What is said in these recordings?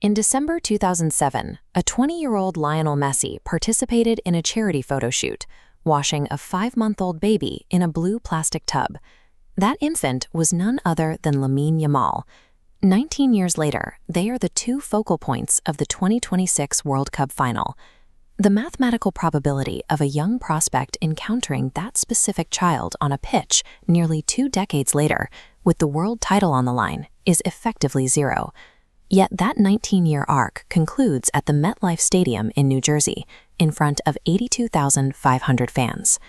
In December 2007, a 20-year-old Lionel Messi participated in a charity photo shoot, washing a 5-month-old baby in a blue plastic tub. That infant was none other than Lamine Yamal. 19 years later, they are the two focal points of the 2026 World Cup final. The mathematical probability of a young prospect encountering that specific child on a pitch nearly 2 decades later, with the world title on the line, is effectively zero. Yet that 19-year arc concludes at the MetLife Stadium in New Jersey, in front of 82,500 fans.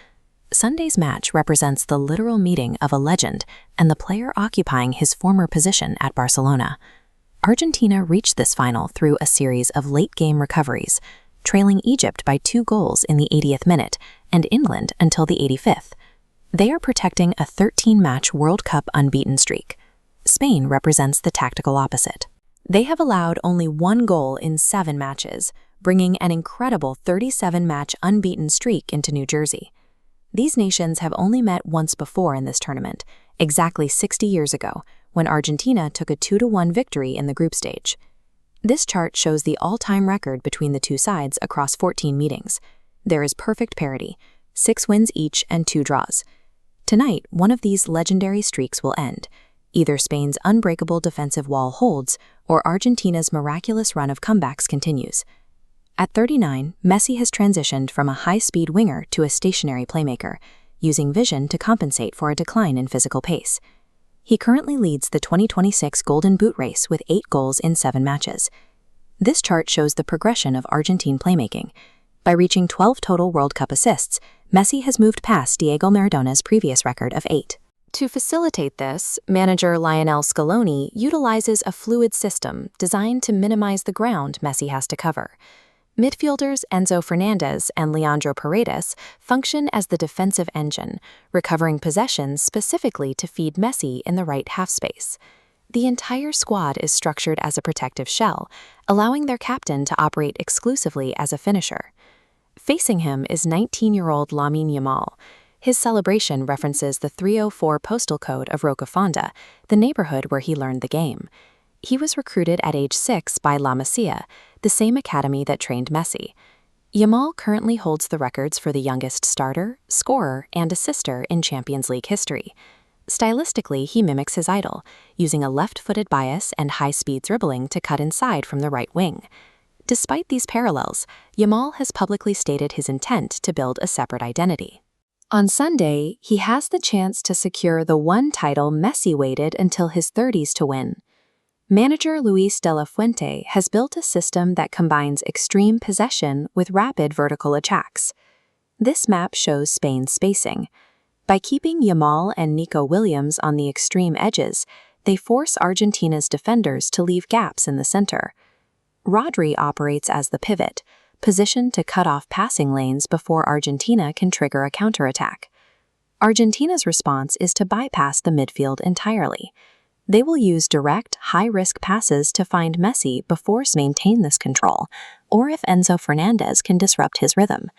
Sunday's match represents the literal meeting of a legend and the player occupying his former position at Barcelona. Argentina reached this final through a series of late-game recoveries, trailing Egypt by 2 goals in the 80th minute and England until the 85th. They are protecting a 13-match World Cup unbeaten streak. Spain represents the tactical opposite. They have allowed only 1 goal in 7 matches, bringing an incredible 37-match unbeaten streak into New Jersey. These nations have only met once before in this tournament, exactly 60 years ago, when Argentina took a 2-1 victory in the group stage. This chart shows the all-time record between the two sides across 14 meetings. There is perfect parity, 6 wins each and 2 draws. Tonight, one of these legendary streaks will end. Either Spain's unbreakable defensive wall holds, or Argentina's miraculous run of comebacks continues. At 39, Messi has transitioned from a high-speed winger to a stationary playmaker, using vision to compensate for a decline in physical pace. He currently leads the 2026 Golden Boot race with 8 goals in 7 matches. This chart shows the progression of Argentine playmaking. By reaching 12 total World Cup assists, Messi has moved past Diego Maradona's previous record of 8. To facilitate this, manager Lionel Scaloni utilizes a fluid system designed to minimize the ground Messi has to cover. Midfielders Enzo Fernandez and Leandro Paredes function as the defensive engine, recovering possessions specifically to feed Messi in the right half space. The entire squad is structured as a protective shell, allowing their captain to operate exclusively as a finisher. Facing him is 19-year-old Lamine Yamal. His celebration references the 304 postal code of Rocafonda, the neighborhood where he learned the game. He was recruited at age 6 by La Masia, the same academy that trained Messi. Yamal currently holds the records for the youngest starter, scorer, and assister in Champions League history. Stylistically, he mimics his idol, using a left-footed bias and high-speed dribbling to cut inside from the right wing. Despite these parallels, Yamal has publicly stated his intent to build a separate identity. On Sunday, he has the chance to secure the one title Messi waited until his 30s to win. Manager Luis de la Fuente has built a system that combines extreme possession with rapid vertical attacks. This map shows Spain's spacing. By keeping Yamal and Nico Williams on the extreme edges, they force Argentina's defenders to leave gaps in the center. Rodri operates as the pivot, positioned to cut off passing lanes before Argentina can trigger a counterattack. Argentina's response is to bypass the midfield entirely. They will use direct, high-risk passes to find Messi before maintain this control, or if Enzo Fernandez can disrupt his rhythm.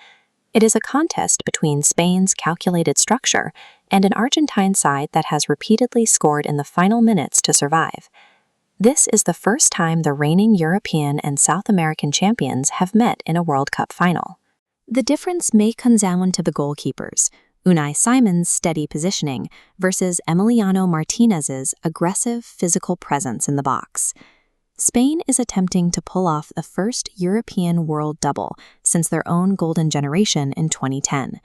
It is a contest between Spain's calculated structure and an Argentine side that has repeatedly scored in the final minutes to survive. This is the first time the reigning European and South American champions have met in a World Cup final. The difference may come down to the goalkeepers, Unai Simon's steady positioning versus Emiliano Martinez's aggressive physical presence in the box. Spain is attempting to pull off the first European world double since their own golden generation in 2010.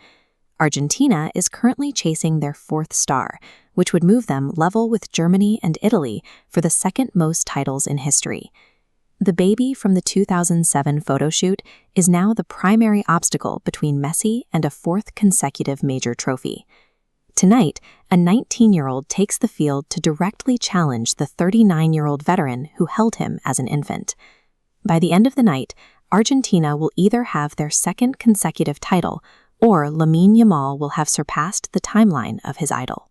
Argentina is currently chasing their 4th star, which would move them level with Germany and Italy for the 2nd most titles in history. The baby from the 2007 photo shoot is now the primary obstacle between Messi and a 4th consecutive major trophy. Tonight, a 19-year-old takes the field to directly challenge the 39-year-old veteran who held him as an infant. By the end of the night, Argentina will either have their 2nd consecutive title or Lamine Yamal will have surpassed the timeline of his idol.